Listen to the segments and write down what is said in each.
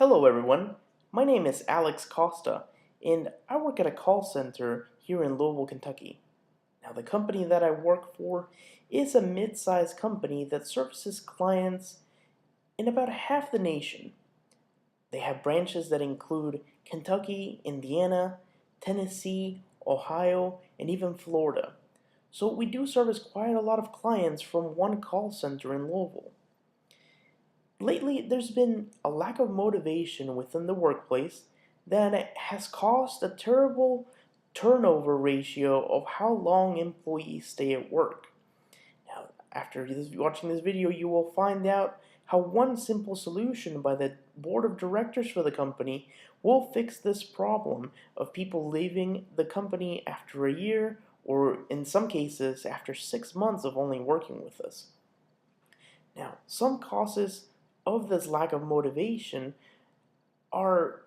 Hello, everyone. My name is Alex Costa, and I work at a call center here in Louisville, Kentucky. Now, the company that I work for is a mid sized company that services clients in about half the nation. They have branches that include Kentucky, Indiana, Tennessee, Ohio, and even Florida. So, we do service quite a lot of clients from one call center in Louisville. Lately, there's been a lack of motivation within the workplace that has caused a terrible turnover ratio of how long employees stay at work. Now, after watching this video, you will find out how one simple solution by the board of directors for the company will fix this problem of people leaving the company after a year or in some cases after 6 months of only working with us. Now, some causes of this lack of motivation are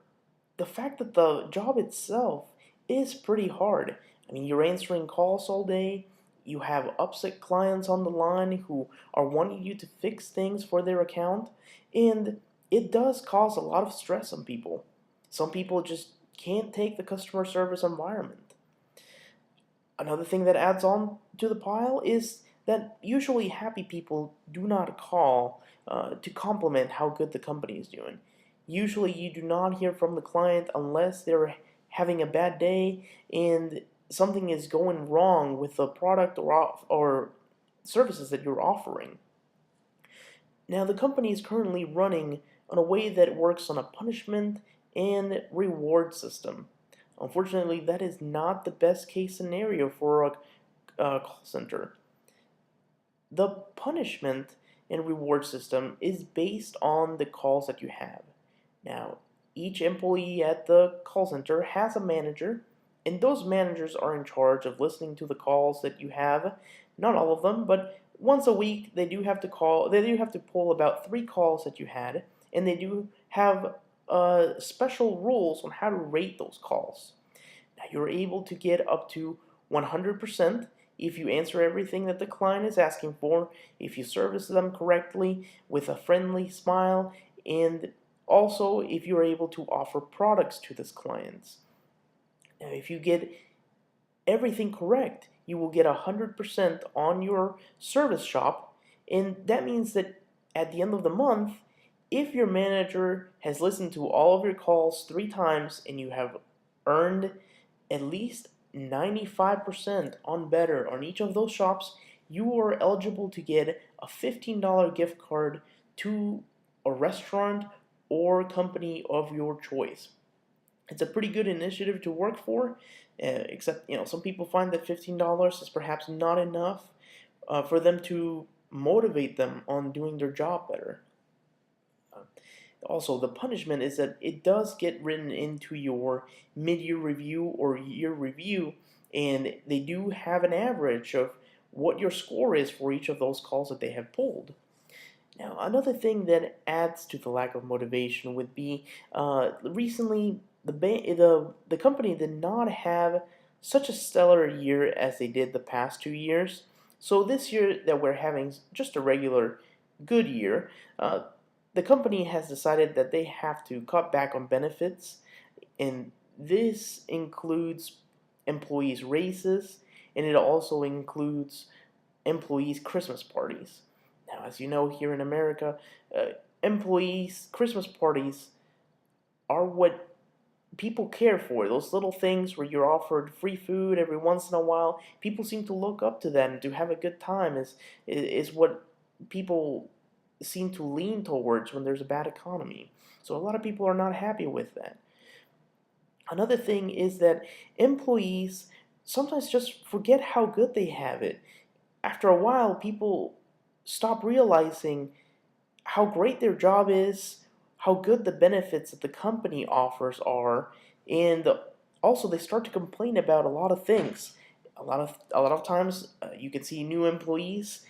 the fact that the job itself is pretty hard. I mean, you're answering calls all day, you have upset clients on the line who are wanting you to fix things for their account, and it does cause a lot of stress on people. Some people just can't take the customer service environment. Another thing that adds on to the pile is that usually happy people do not call to compliment how good the company is doing. Usually, you do not hear from the client unless they're having a bad day and something is going wrong with the product or services that you're offering. Now, the company is currently running on a way that works on a punishment and reward system. Unfortunately, that is not the best case scenario for a call center. The punishment and reward system is based on the calls that you have. Now, each employee at the call center has a manager, and those managers are in charge of listening to the calls that you have. Not all of them, but once a week they do have to call. They do have to pull about 3 calls that you had, and they do have special rules on how to rate those calls. Now, you're able to get up to 100% if you answer everything that the client is asking for, if you service them correctly with a friendly smile, and also if you're able to offer products to this clients. Now, if you get everything correct, you will get 100% on your service shop, and that means that at the end of the month, if your manager has listened to all of your calls 3 times and you have earned at least 95% on better on each of those shops, you are eligible to get a $15 gift card to a restaurant or company of your choice. It's a pretty good initiative to work for, except some people find that $15 is perhaps not enough for them to motivate them on doing their job better. Also, the punishment is that it does get written into your mid-year review or year review, and they do have an average of what your score is for each of those calls that they have pulled. Now, another thing that adds to the lack of motivation would be recently the company did not have such a stellar year as they did the past 2 years. So this year that we're having just a regular good year, the company has decided that they have to cut back on benefits, and this includes employees' raises, and it also includes employees' Christmas parties. Now, as you know, here in America, employees' Christmas parties are what people care for. Those little things where you're offered free food every once in a while, people seem to look up to that and to have a good time is what people seem to lean towards when there's a bad economy. So a lot of people are not happy with that. Another thing is that employees sometimes just forget how good they have it. After a while, people stop realizing how great their job is, how good the benefits that the company offers are, and also they start to complain about a lot of things. A lot of times, you can see new employees.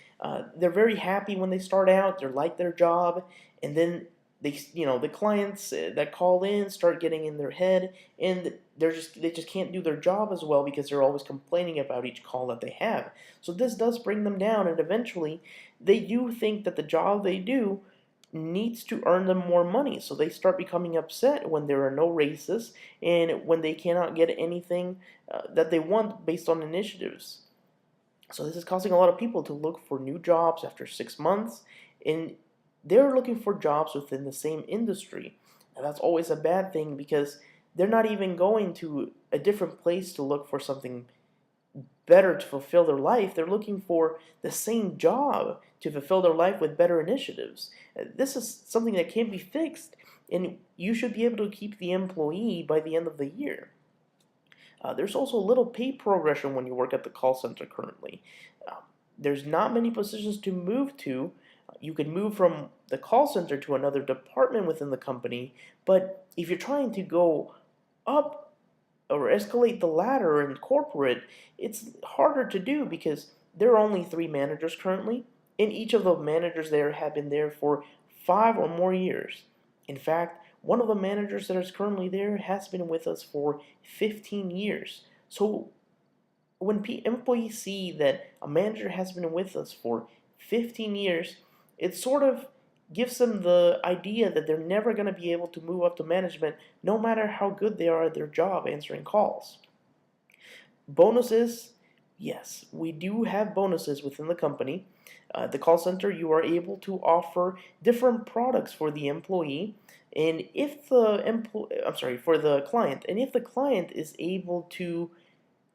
They're very happy when they start out. They like their job, and then the clients that call in start getting in their head, and they just can't do their job as well because they're always complaining about each call that they have. So this does bring them down, and eventually they do think that the job they do needs to earn them more money. So they start becoming upset when there are no raises and when they cannot get anything that they want based on initiatives. So this is causing a lot of people to look for new jobs after 6 months, and they're looking for jobs within the same industry. And that's always a bad thing because they're not even going to a different place to look for something better to fulfill their life. They're looking for the same job to fulfill their life with better initiatives. This is something that can be fixed, and you should be able to keep the employee by the end of the year. There's also a little pay progression when you work at the call center currently. Uh, there's not many positions to move to. You can move from the call center to another department within the company, but if you're trying to go up or escalate the ladder in corporate, it's harder to do because there are only 3 managers currently, and each of the managers there have been there for 5 or more years. In fact, one of the managers that is currently there has been with us for 15 years. So when employees see that a manager has been with us for 15 years, it sort of gives them the idea that they're never going to be able to move up to management no matter how good they are at their job answering calls. Bonuses, yes, we do have bonuses within the company. The call center, you are able to offer different products for the employee, and if the for the client, and if the client is able to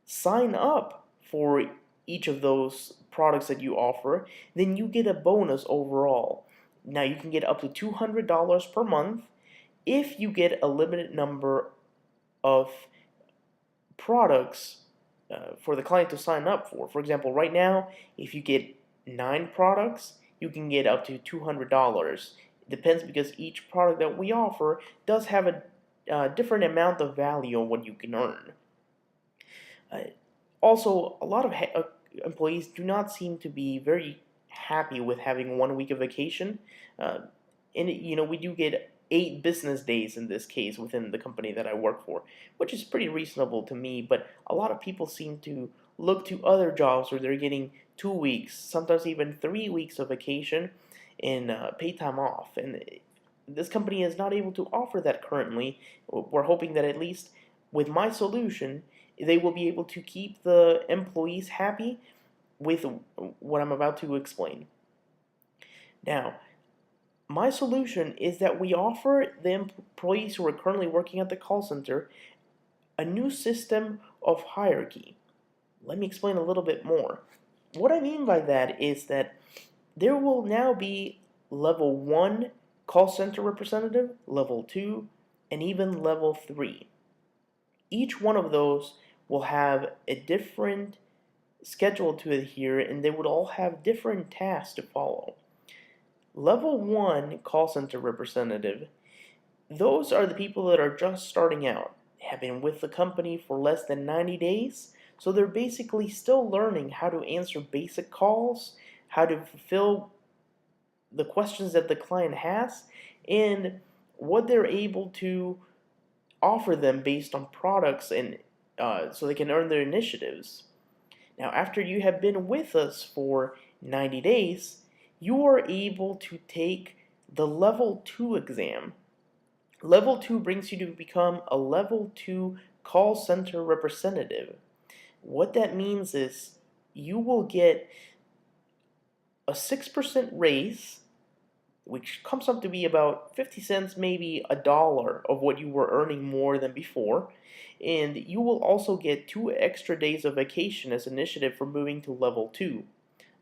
sign up for each of those products that you offer, then you get a bonus overall. Now you can get up to $200 per month if you get a limited number of products for the client to sign up for. For example, right now, if you get 9 products, you can get up to $200. It depends because each product that we offer does have a different amount of value on what you can earn. Uh, Also, a lot of employees do not seem to be very happy with having 1 week of vacation. Uh, and we do get 8 business days in this case within the company that I work for, which is pretty reasonable to me. But a lot of people seem to look to other jobs where they're getting 2 weeks, sometimes even 3 weeks of vacation and paid time off. And this company is not able to offer that currently. We're hoping that at least with my solution, they will be able to keep the employees happy with what I'm about to explain. Now, my solution is that we offer the employees who are currently working at the call center a new system of hierarchy. Let me explain a little bit more. What I mean by that is that there will now be level 1 call center representative, level 2, and even level 3. Each one of those will have a different schedule to adhere, and they would all have different tasks to follow. Level 1 call center representative, those are the people that are just starting out, have been with the company for less than 90 days, so they're basically still learning how to answer basic calls, how to fulfill the questions that the client has, and what they're able to offer them based on products and so they can earn their initiatives. Now, after you have been with us for 90 days, you are able to take the level 2 exam. Level 2 brings you to become a level 2 call center representative. What that means is you will get a 6% raise, which comes up to be about 50 cents, maybe $1 of what you were earning more than before. And you will also get 2 extra days of vacation as initiative for moving to level 2.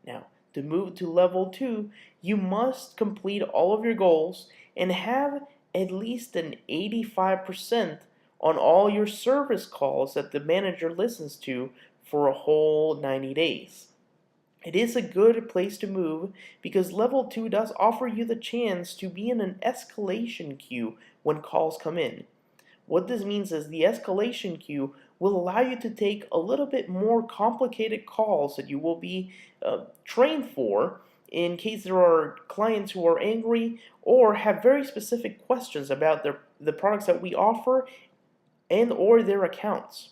Now, to move to level 2, you must complete all of your goals and have at least an 85% on all your service calls that the manager listens to for a whole 90 days. It is a good place to move because level 2 does offer you the chance to be in an escalation queue when calls come in. What this means is the escalation queue will allow you to take a little bit more complicated calls that you will be trained for in case there are clients who are angry or have very specific questions about the products that we offer and or their accounts.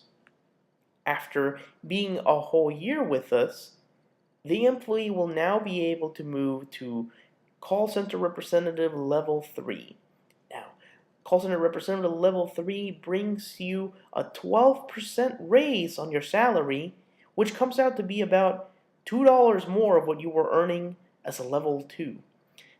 After being a whole year with us, the employee will now be able to move to call center representative level 3. Now, call center representative level 3 brings you a 12% raise on your salary, which comes out to be about $2 more of what you were earning as a level 2.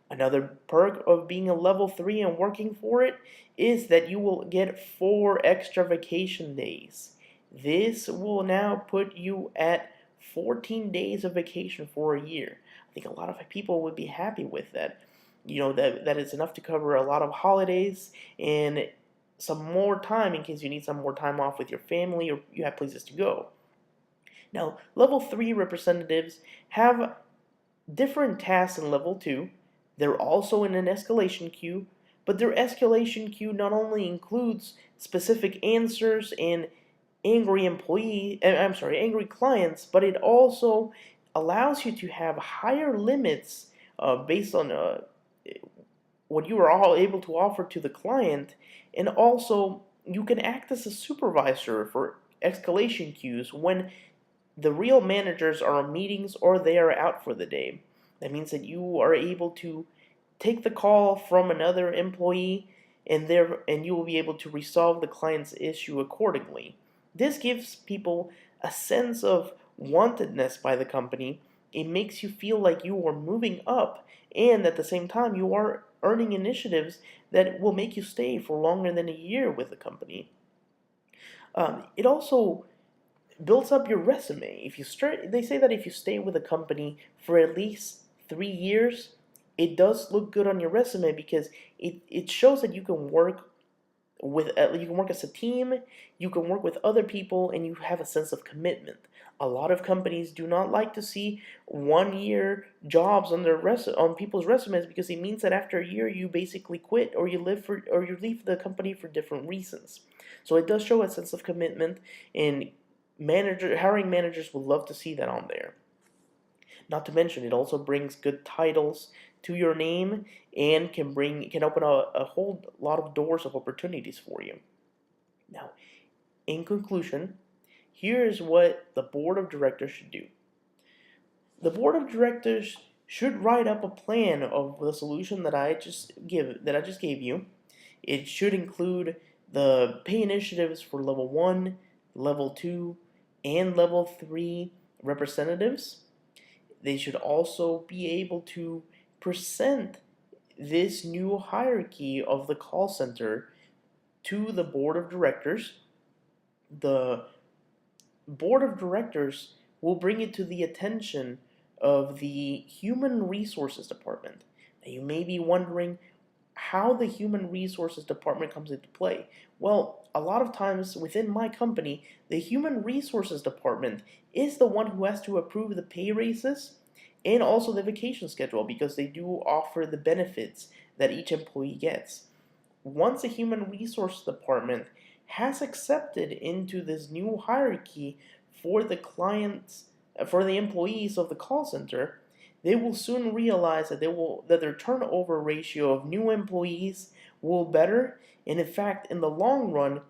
Another perk of being a level 3 and working for it is that you will get 4 extra vacation days. This will now put you at 14 days of vacation for a year. I think a lot of people would be happy with that. That is enough to cover a lot of holidays and some more time in case you need some more time off with your family or you have places to go. Now, level 3 representatives have different tasks than level 2. They're also in an escalation queue, but their escalation queue not only includes specific answers and angry clients, but it also allows you to have higher limits based on what you are all able to offer to the client, and also you can act as a supervisor for escalation queues when the real managers are on meetings or they are out for the day. That means that you are able to take the call from another employee and you will be able to resolve the client's issue accordingly. This gives people a sense of wantedness by the company. It makes you feel like you are moving up, and at the same time you are earning initiatives that will make you stay for longer than a year with the company. It also builds up your resume. They say that if you stay with a company for at least 3 years, it does look good on your resume because it shows that you can work as a team, you can work with other people, and you have a sense of commitment. A lot of companies do not like to see 1-year jobs on people's resumes because it means that after a year you basically quit or you leave the company for different reasons. So it does show a sense of commitment, and hiring managers would love to see that on there. Not to mention, it also brings good titles to your name and can open a whole lot of doors of opportunities for you. Now, in conclusion, here is what the board of directors should do. The board of directors should write up a plan of the solution that I just gave you. It should include the pay initiatives for level 1, level 2, and level 3 representatives. They should also be able to present this new hierarchy of the call center to the board of directors. The board of directors will bring it to the attention of the human resources department. Now, you may be wondering how the human resources department comes into play. Well, a lot of times within my company, the human resources department is the one who has to approve the pay raises and also the vacation schedule because they do offer the benefits that each employee gets. Once the human resources department has accepted into this new hierarchy for the employees of the call center, they will soon realize that their turnover ratio of new employees will better, and in fact, in the long run,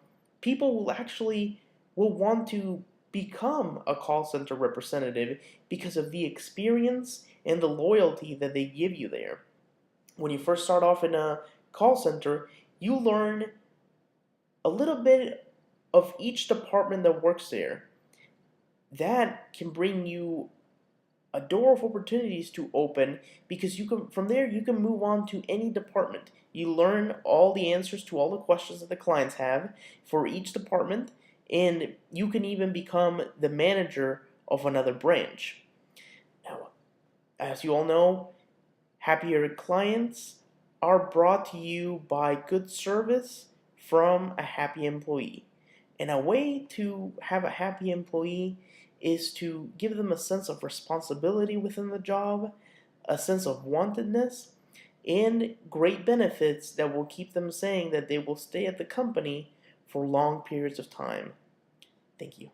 people will want to become a call center representative because of the experience and the loyalty that they give you there. When you first start off in a call center, you learn a little bit of each department that works there. That can bring you a door of opportunities to open because from there you can move on to any department. You learn all the answers to all the questions that the clients have for each department, and you can even become the manager of another branch. Now, as you all know, happier clients are brought to you by good service from a happy employee. And a way to have a happy employee is to give them a sense of responsibility within the job, a sense of wantedness, and great benefits that will keep them saying that they will stay at the company for long periods of time. Thank you.